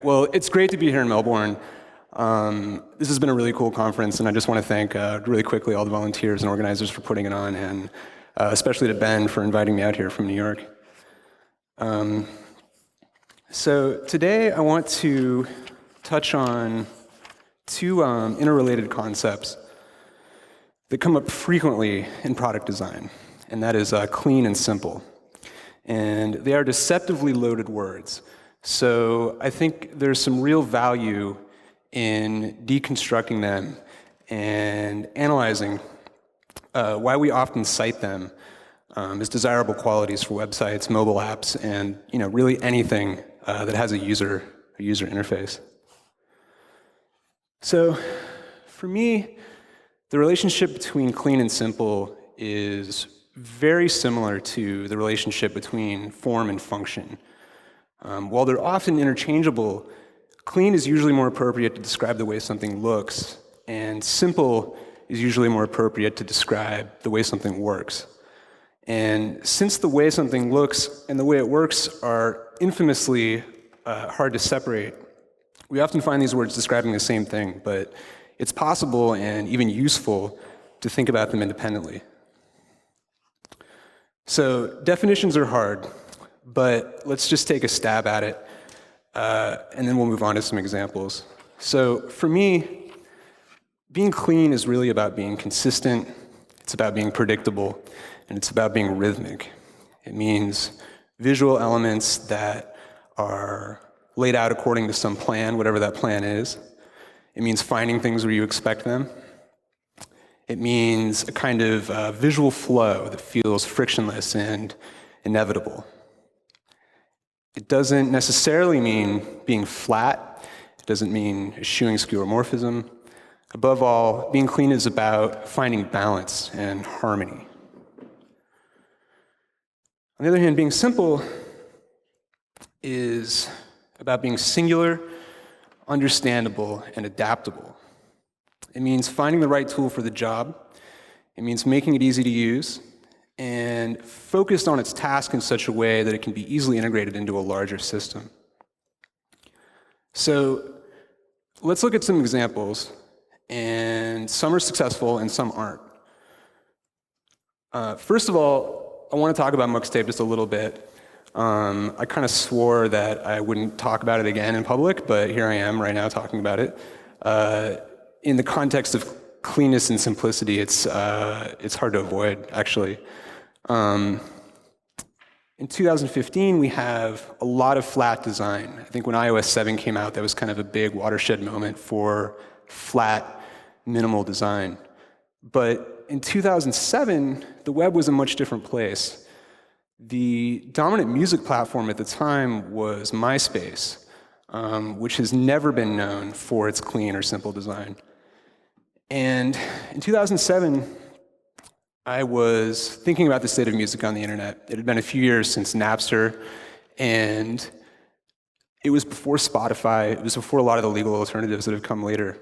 Well, it's great to be here in Melbourne. This has been a really cool conference, and I just want to thank really quickly all the volunteers and organizers for putting it on, and especially to Ben for inviting me out here from New York. So today I want to touch on two interrelated concepts that come up frequently in product design, and that is clean and simple. And they are deceptively loaded words. So I think there's some real value in deconstructing them and analyzing why we often cite them as desirable qualities for websites, mobile apps, and really anything that has a user interface. So for me, the relationship between clean and simple is very similar to the relationship between form and function. While they're often interchangeable, clean is usually more appropriate to describe the way something looks, and simple is usually more appropriate to describe the way something works. And since the way something looks and the way it works are infamously hard to separate, we often find these words describing the same thing, but it's possible and even useful to think about them independently. So definitions are hard, but let's just take a stab at it, and then we'll move on to some examples. So for me, being clean is really about being consistent, it's about being predictable, and it's about being rhythmic. It means visual elements that are laid out according to some plan, whatever that plan is. It means finding things where you expect them. It means a kind of visual flow that feels frictionless and inevitable. It doesn't necessarily mean being flat. It doesn't mean eschewing skeuomorphism. Above all, being clean is about finding balance and harmony. On the other hand, being simple is about being singular, understandable, and adaptable. It means finding the right tool for the job. It means making it easy to use and focused on its task in such a way that it can be easily integrated into a larger system. So let's look at some examples, and some are successful and some aren't. First of all, I want to talk about MuxTape just a little bit. I kind of swore that I wouldn't talk about it again in public, but here I am right now talking about it. In the context of cleanness and simplicity, it's hard to avoid, actually. In 2015, we have a lot of flat design. I think when iOS 7 came out, that was kind of a big watershed moment for flat, minimal design. But in 2007, the web was a much different place. The dominant music platform at the time was Myspace, which has never been known for its clean or simple design. And in 2007, I was thinking about the state of music on the internet. It had been a few years since Napster, and it was before Spotify. It was before a lot of the legal alternatives that have come later.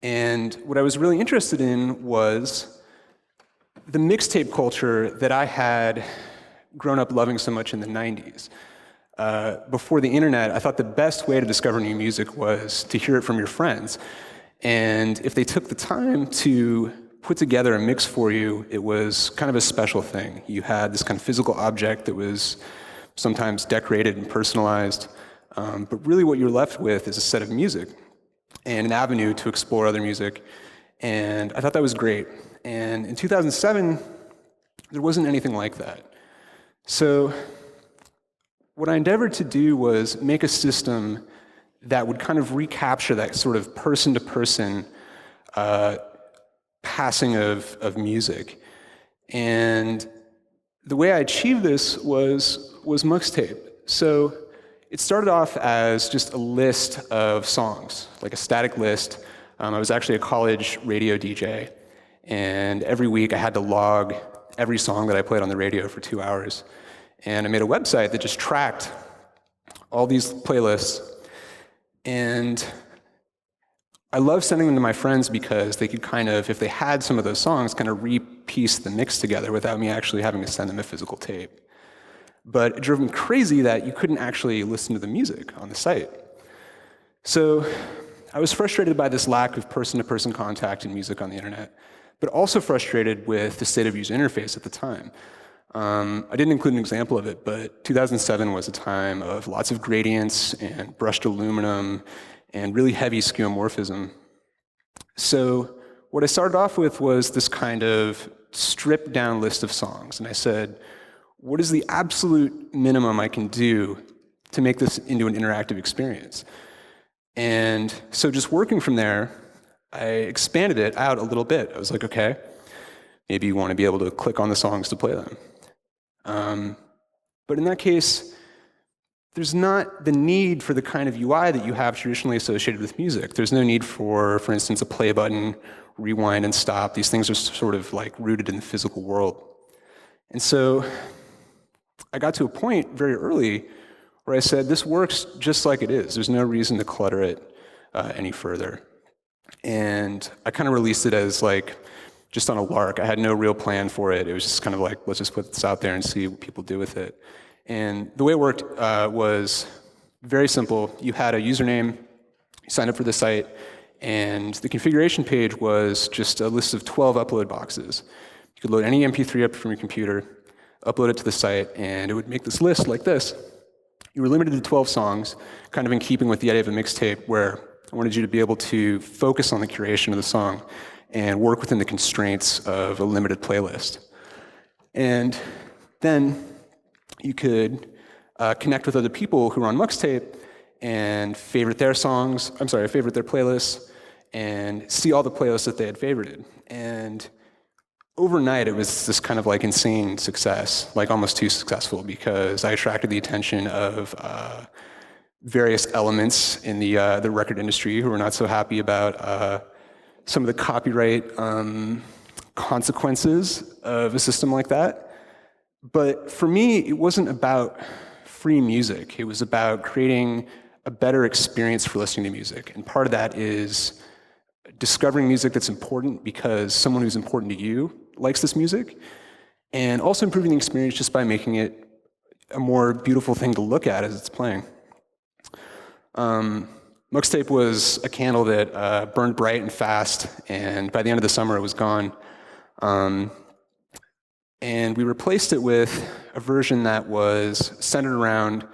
And what I was really interested in was the mixtape culture that I had grown up loving so much in the 90s. Before the internet, I thought the best way to discover new music was to hear it from your friends. And if they took the time to put together a mix for you, it was kind of a special thing. You had this kind of physical object that was sometimes decorated and personalized, but really what you're left with is a set of music and an avenue to explore other music. And I thought that was great. And in 2007, there wasn't anything like that. So what I endeavored to do was make a system that would kind of recapture that sort of person-to-person passing of music. And the way I achieved this was MuxTape. So it started off as just a list of songs, like a static list. I was actually a college radio DJ, and every week I had to log every song that I played on the radio for 2 hours. And I made a website that just tracked all these playlists. And I love sending them to my friends because they could kind of, if they had some of those songs, kind of re-piece the mix together without me actually having to send them a physical tape. But it drove me crazy that you couldn't actually listen to the music on the site. So I was frustrated by this lack of person-to-person contact in music on the internet, but also frustrated with the state of user interface at the time. I didn't include an example of it, but 2007 was a time of lots of gradients and brushed aluminum and really heavy skeuomorphism. So what I started off with was this kind of stripped down list of songs. And I said, what is the absolute minimum I can do to make this into an interactive experience? And so just working from there, I expanded it out a little bit. I was like, okay, maybe you want to be able to click on the songs to play them. But in that case, there's not the need for the kind of UI that you have traditionally associated with music. There's no need for instance, a play button, rewind and stop. These things are sort of like rooted in the physical world. And so I got to a point very early where I said, this works just like it is. There's no reason to clutter it any further. And I kind of released it as like, just on a lark. I had no real plan for it. It was just kind of like, let's just put this out there and see what people do with it. And the way it worked was very simple. You had a username, you signed up for the site, and the configuration page was just a list of 12 upload boxes. You could load any MP3 up from your computer, upload it to the site, and it would make this list like this. You were limited to 12 songs, kind of in keeping with the idea of a mixtape, where I wanted you to be able to focus on the curation of the song and work within the constraints of a limited playlist. And then you could connect with other people who were on MuxTape and favorite their playlists, and see all the playlists that they had favorited. And overnight, it was this kind of like insane success, like almost too successful, because I attracted the attention of various elements in the record industry who were not so happy about some of the copyright consequences of a system like that. But for me, it wasn't about free music. It was about creating a better experience for listening to music. And part of that is discovering music that's important because someone who's important to you likes this music, and also improving the experience just by making it a more beautiful thing to look at as it's playing. MuxTape was a candle that burned bright and fast, and by the end of the summer, it was gone. And we replaced it with a version that was centered around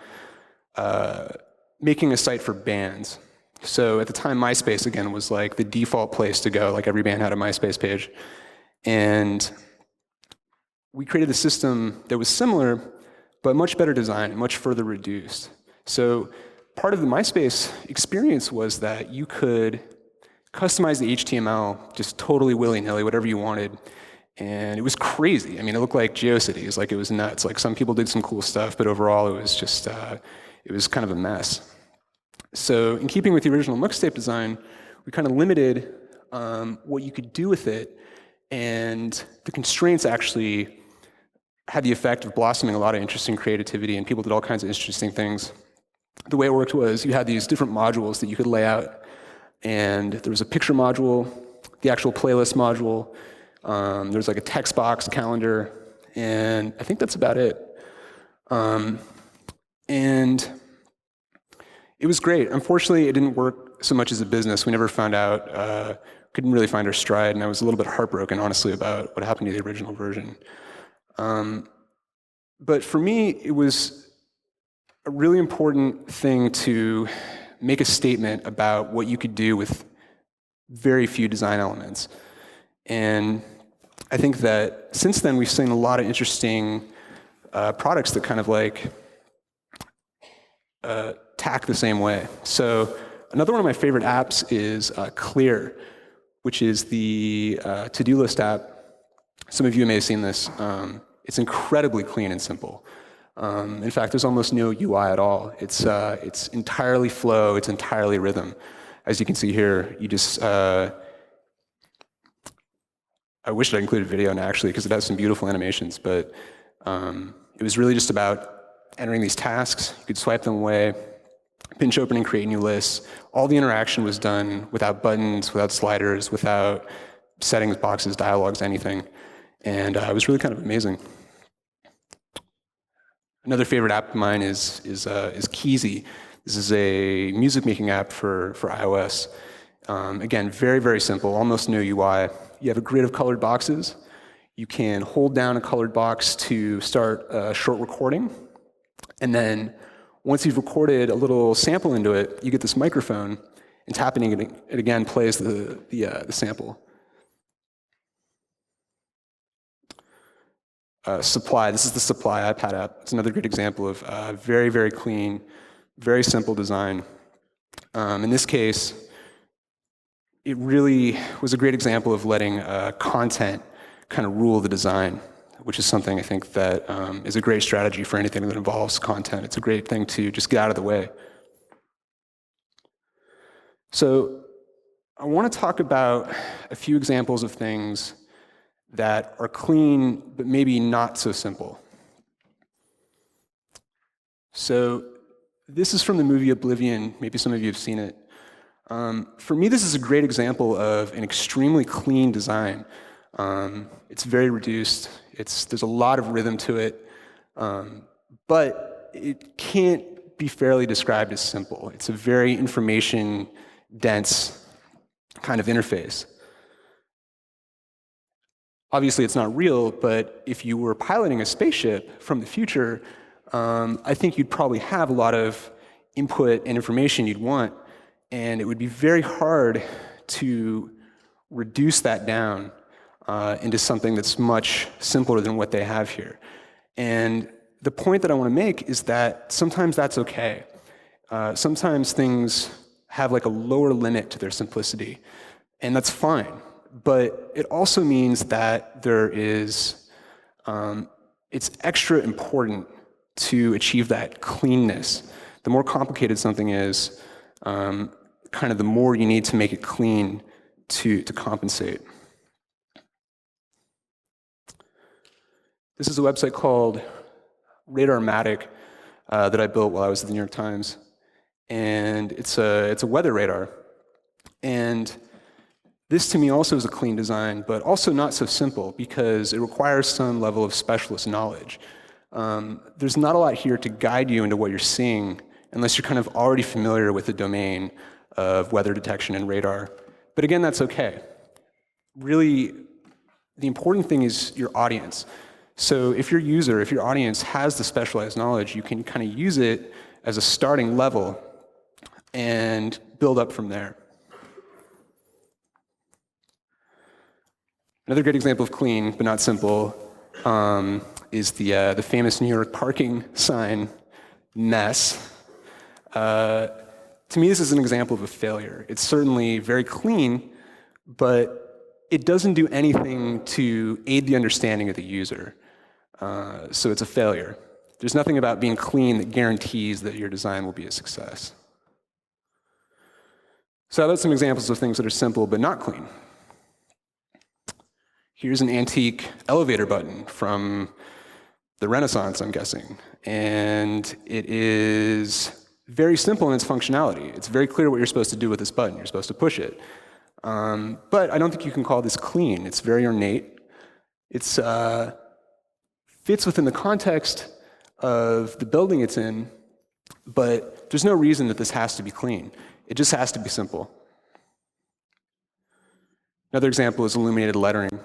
making a site for bands. So at the time, Myspace, again, was like the default place to go. Like every band had a Myspace page. And we created a system that was similar, but much better designed, much further reduced. So part of the Myspace experience was that you could customize the HTML just totally willy-nilly, whatever you wanted. And it was crazy. I mean, it looked like GeoCities. Like, it was nuts. Like, some people did some cool stuff, but overall, it was just, it was kind of a mess. So in keeping with the original MuxTape design, we kind of limited what you could do with it, and the constraints actually had the effect of blossoming a lot of interesting creativity, and people did all kinds of interesting things. The way it worked was you had these different modules that you could lay out, and there was a picture module, the actual playlist module, there's like a text box, calendar, and I think that's about it. And it was great. Unfortunately, it didn't work so much as a business. We never found out, couldn't really find our stride, and I was a little bit heartbroken, honestly, about what happened to the original version. But for me, it was a really important thing to make a statement about what you could do with very few design elements. And I think that since then, we've seen a lot of interesting products that kind of like tack the same way. So another one of my favorite apps is Clear, which is the to-do list app. Some of you may have seen this. It's incredibly clean and simple. In fact, there's almost no UI at all. It's entirely flow. It's entirely rhythm. As you can see here, you just I wish I included video now, actually, because it has some beautiful animations. But it was really just about entering these tasks. You could swipe them away, pinch open and create new lists. All the interaction was done without buttons, without sliders, without settings boxes, dialogues, anything. And it was really kind of amazing. Another favorite app of mine is Keezy. This is a music-making app for iOS. Again, very, very simple, almost no UI. You have a grid of colored boxes. You can hold down a colored box to start a short recording. And then once you've recorded a little sample into it, you get this microphone, and tapping it again plays the sample. Supply, this is the Supply iPad app. It's another great example of very, very clean, very simple design. In this case, it really was a great example of letting content kind of rule the design, which is something I think that is a great strategy for anything that involves content. It's a great thing to just get out of the way. So I want to talk about a few examples of things that are clean, but maybe not so simple. So this is from the movie Oblivion. Maybe some of you have seen it. For me, this is a great example of an extremely clean design. It's very reduced. There's a lot of rhythm to it, but it can't be fairly described as simple. It's a very information-dense kind of interface. Obviously, it's not real, but if you were piloting a spaceship from the future, I think you'd probably have a lot of input and information you'd want, and it would be very hard to reduce that down into something that's much simpler than what they have here. And the point that I want to make is that sometimes that's okay. Sometimes things have like a lower limit to their simplicity, and that's fine. But it also means that there is, it's extra important to achieve that cleanness. The more complicated something is, kind of the more you need to make it clean to compensate. This is a website called RadarMatic that I built while I was at the New York Times. And it's a weather radar. And this to me also is a clean design, but also not so simple because it requires some level of specialist knowledge. There's not a lot here to guide you into what you're seeing unless you're kind of already familiar with the domain of weather detection and radar. But again, that's okay. Really, the important thing is your audience. So if your user, if your audience has the specialized knowledge, you can kind of use it as a starting level and build up from there. Another great example of clean, but not simple, is the famous New York Parking Sign mess. To me, this is an example of a failure. It's certainly very clean, but it doesn't do anything to aid the understanding of the user. So it's a failure. There's nothing about being clean that guarantees that your design will be a success. So how about some examples of things that are simple but not clean? Here's an antique elevator button from the Renaissance, I'm guessing. And it is very simple in its functionality. It's very clear what you're supposed to do with this button. You're supposed to push it. But I don't think you can call this clean. It's very ornate. It's fits within the context of the building it's in, but there's no reason that this has to be clean. It just has to be simple. Another example is illuminated lettering.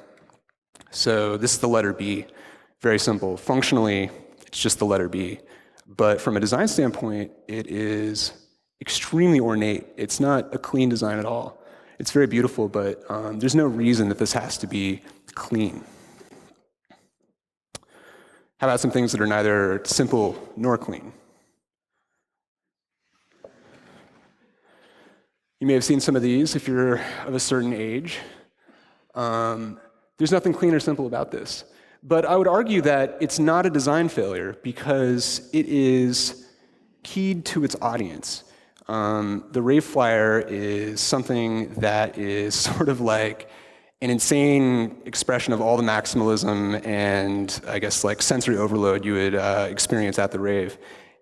So this is the letter B, very simple. Functionally, it's just the letter B. But from a design standpoint, it is extremely ornate. It's not a clean design at all. It's very beautiful, but there's no reason that this has to be clean. How about some things that are neither simple nor clean? You may have seen some of these if you're of a certain age. There's nothing clean or simple about this. But I would argue that it's not a design failure because it is keyed to its audience. The rave flyer is something that is sort of like an insane expression of all the maximalism and, I guess, like sensory overload you would experience at the rave.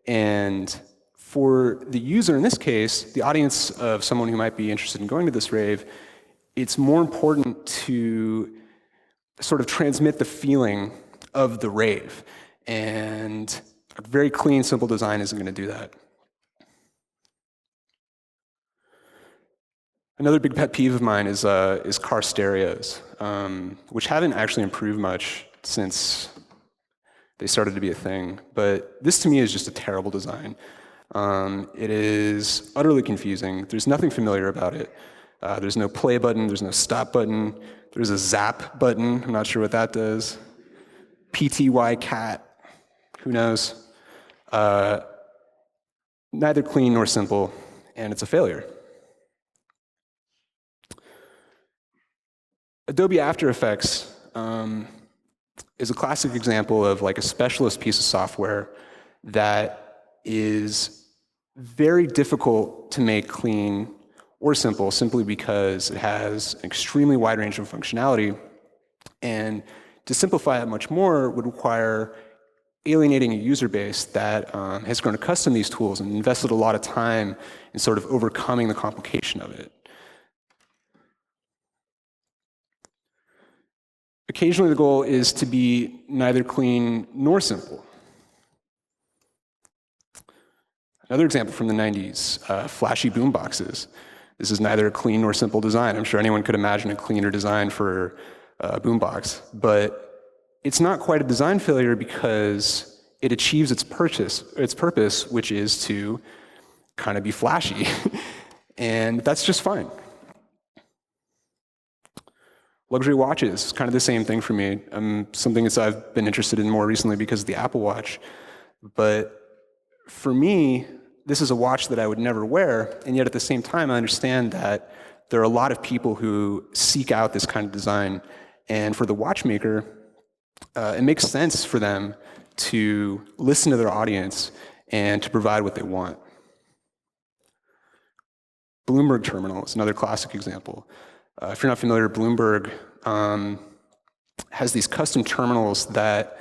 And for the user in this case, the audience of someone who might be interested in going to this rave, it's more important to sort of transmit the feeling of the rave. And a very clean, simple design isn't going to do that. Another big pet peeve of mine is car stereos, which haven't actually improved much since they started to be a thing. But this to me is just a terrible design. It is utterly confusing. There's nothing familiar about it. There's no play button, there's no stop button, there's a zap button, I'm not sure what that does. PTY cat, who knows? Neither clean nor simple, and it's a failure. Adobe After Effects is a classic example of like a specialist piece of software that is very difficult to make clean or simple simply because it has an extremely wide range of functionality. And to simplify it much more would require alienating a user base that has grown accustomed to these tools and invested a lot of time in sort of overcoming the complication of it. Occasionally, the goal is to be neither clean nor simple. Another example from the 90s, flashy boomboxes. This is neither a clean nor simple design. I'm sure anyone could imagine a cleaner design for a boombox, but it's not quite a design failure because it achieves its purpose, which is to kind of be flashy, and that's just fine. Luxury watches, kind of the same thing for me. Something that I've been interested in more recently because of the Apple Watch. But for me, this is a watch that I would never wear, and yet at the same time, I understand that there are a lot of people who seek out this kind of design. And for the watchmaker, it makes sense for them to listen to their audience and to provide what they want. Bloomberg Terminal is another classic example. If you're not familiar, Bloomberg has these custom terminals that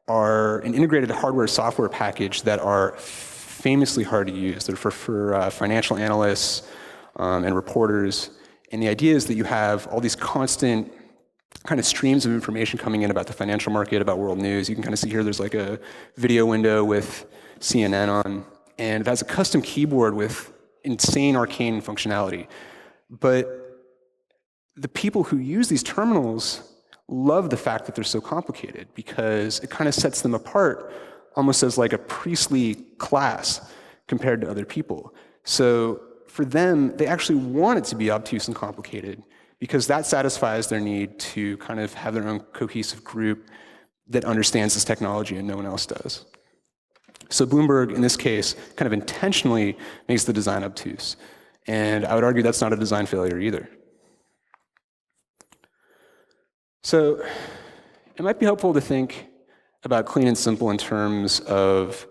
are an integrated hardware-software package that are famously hard to use. They're for financial analysts and reporters. And the idea is that you have all these constant kind of streams of information coming in about the financial market, about world news. You can kind of see here there's like a video window with CNN on, and it has a custom keyboard with insane arcane functionality. But the people who use these terminals love the fact that they're so complicated because it kind of sets them apart almost as like a priestly class compared to other people. So for them, they actually want it to be obtuse and complicated because that satisfies their need to kind of have their own cohesive group that understands this technology and no one else does. So Bloomberg, in this case, kind of intentionally makes the design obtuse. And I would argue that's not a design failure either. So it might be helpful to think about clean and simple in terms of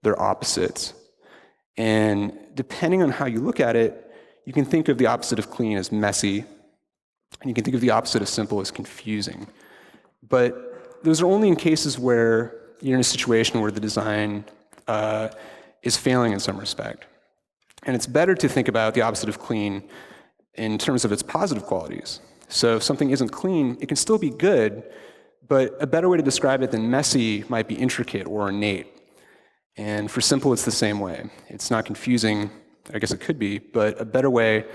their opposites. And depending on how you look at it, you can think of the opposite of clean as messy, and you can think of the opposite of simple as confusing. But those are only in cases where you're in a situation where the design is failing in some respect. And it's better to think about the opposite of clean in terms of its positive qualities. So if something isn't clean, it can still be good, but a better way to describe it than messy might be intricate or ornate. And for simple, it's the same way. It's not confusing, I guess it could be, but a better way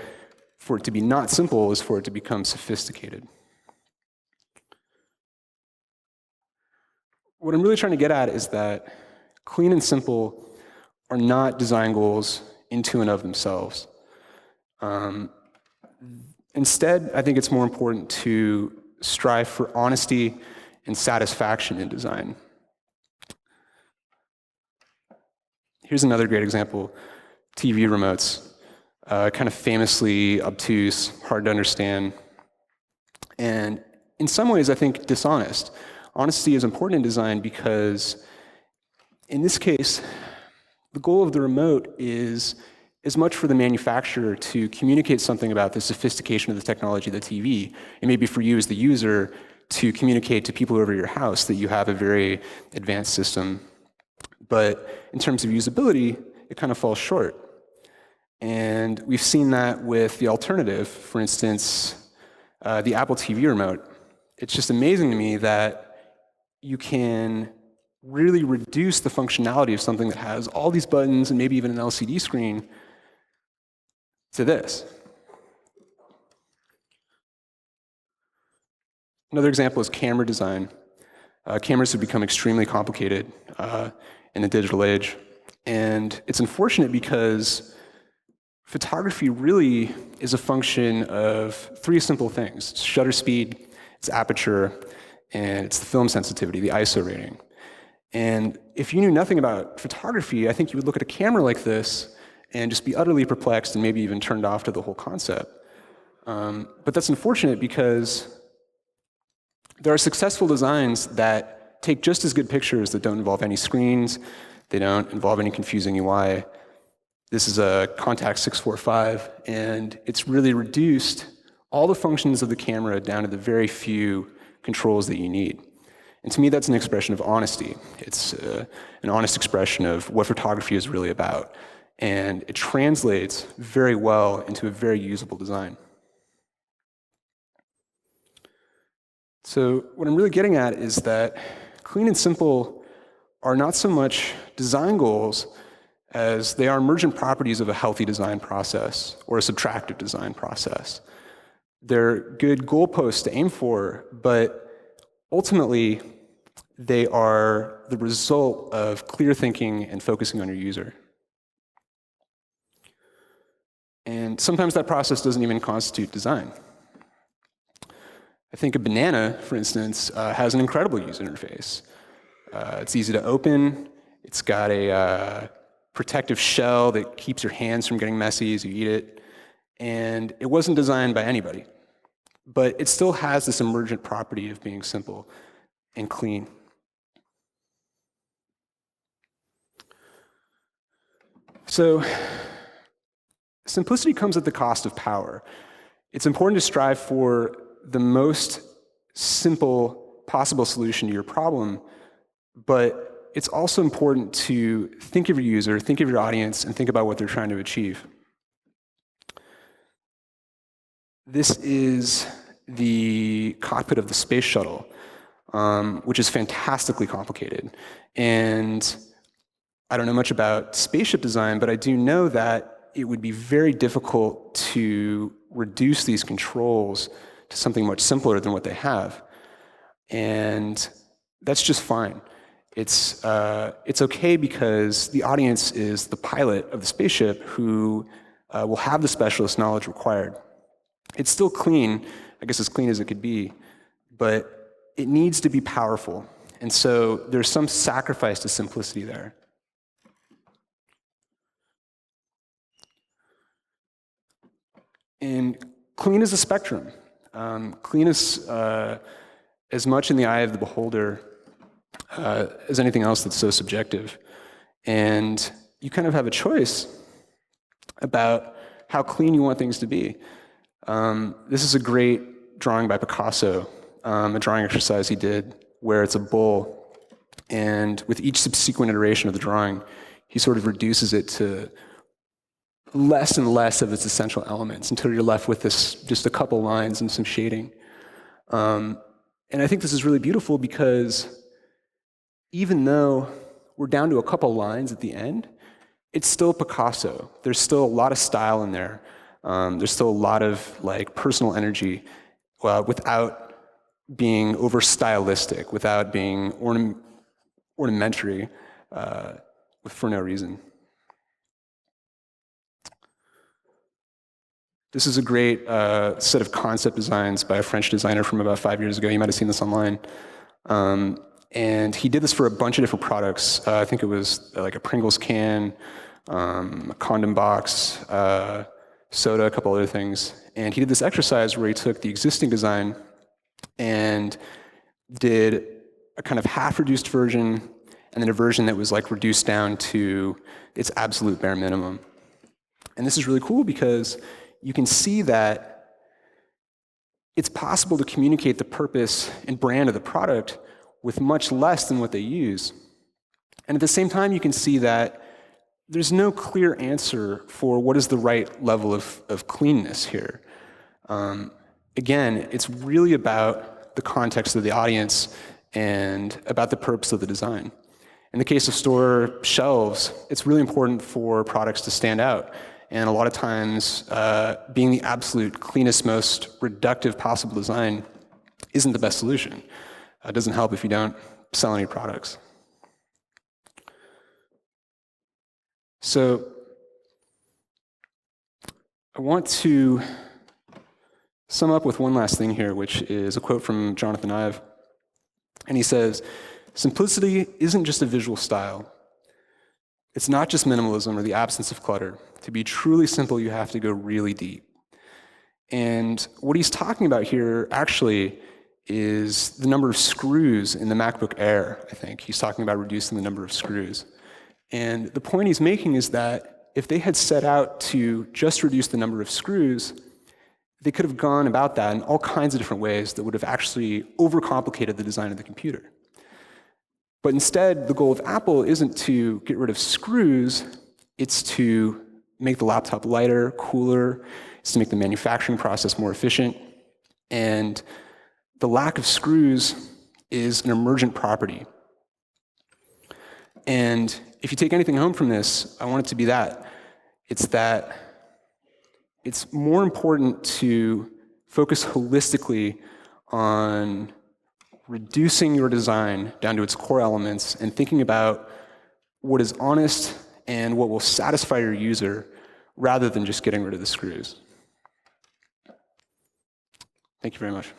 for it to be not simple is for it to become sophisticated. What I'm really trying to get at is that clean and simple are not design goals into and of themselves. Instead, I think it's more important to strive for honesty and satisfaction in design. Here's another great example, TV remotes, kind of famously obtuse, hard to understand, and in some ways, I think dishonest. Honesty is important in design because in this case, the goal of the remote is as much for the manufacturer to communicate something about the sophistication of the technology of the TV, and maybe for you as the user to communicate to people over your house that you have a very advanced system. But in terms of usability, it kind of falls short. And we've seen that with the alternative, for instance, the Apple TV remote. It's just amazing to me that you can really reduce the functionality of something that has all these buttons and maybe even an LCD screen to this. Another example is camera design. Cameras have become extremely complicated in the digital age. And it's unfortunate because photography really is a function of three simple things. It's shutter speed, it's aperture, and it's the film sensitivity, the ISO rating. And if you knew nothing about photography, I think you would look at a camera like this and just be utterly perplexed and maybe even turned off to the whole concept. But that's unfortunate because there are successful designs that take just as good pictures that don't involve any screens, they don't involve any confusing UI. This is a Contax 645, and it's really reduced all the functions of the camera down to the very few controls that you need. And to me, that's an expression of honesty. It's an honest expression of what photography is really about. And it translates very well into a very usable design. So what I'm really getting at is that clean and simple are not so much design goals as they are emergent properties of a healthy design process or a subtractive design process. They're good goalposts to aim for, but ultimately, they are the result of clear thinking and focusing on your user. And sometimes that process doesn't even constitute design. I think a banana, for instance, has an incredible user interface. It's easy to open. It's got a protective shell that keeps your hands from getting messy as you eat it. And it wasn't designed by anybody. But it still has this emergent property of being simple and clean. So simplicity comes at the cost of power. It's important to strive for the most simple possible solution to your problem, but it's also important to think of your user, think of your audience, and think about what they're trying to achieve. This is the cockpit of the Space Shuttle, which is fantastically complicated. And I don't know much about spaceship design, but I do know that it would be very difficult to reduce these controls to something much simpler than what they have. And that's just fine. It's okay because the audience is the pilot of the spaceship who will have the specialist knowledge required. It's still clean, I guess as clean as it could be, but it needs to be powerful. And so there's some sacrifice to simplicity there. And clean is a spectrum. Clean is as much in the eye of the beholder as anything else that's so subjective. And you kind of have a choice about how clean you want things to be. This is a great drawing by Picasso, a drawing exercise he did where it's a bowl, and with each subsequent iteration of the drawing, he sort of reduces it to less and less of its essential elements until you're left with this, just a couple lines and some shading. And I think this is really beautiful because even though we're down to a couple lines at the end, it's still Picasso. There's still a lot of style in there. There's still a lot of personal energy without being over stylistic, without being ornamentary for no reason. This is a great set of concept designs by a French designer from about 5 years ago. You might have seen this online. And he did this for a bunch of different products. I think it was like a Pringles can, a condom box, soda, a couple other things. And he did this exercise where he took the existing design and did a kind of half-reduced version and then a version that was reduced down to its absolute bare minimum. And this is really cool because you can see that it's possible to communicate the purpose and brand of the product with much less than what they use. And at the same time, you can see that there's no clear answer for what is the right level of cleanness here. Again, it's really about the context of the audience and about the purpose of the design. In the case of store shelves, it's really important for products to stand out. And a lot of times, being the absolute cleanest, most reductive possible design isn't the best solution. It doesn't help if you don't sell any products. So I want to sum up with one last thing here, which is a quote from Jonathan Ive. And he says, "Simplicity isn't just a visual style. It's not just minimalism or the absence of clutter. To be truly simple, you have to go really deep." And what he's talking about here actually is the number of screws in the MacBook Air, I think. He's talking about reducing the number of screws. And the point he's making is that if they had set out to just reduce the number of screws, they could have gone about that in all kinds of different ways that would have actually overcomplicated the design of the computer. But instead, the goal of Apple isn't to get rid of screws, it's to make the laptop lighter, cooler, it's to make the manufacturing process more efficient. And the lack of screws is an emergent property. And if you take anything home from this, I want it to be that. It's that it's more important to focus holistically on reducing your design down to its core elements and thinking about what is honest and what will satisfy your user rather than just getting rid of the screws. Thank you very much.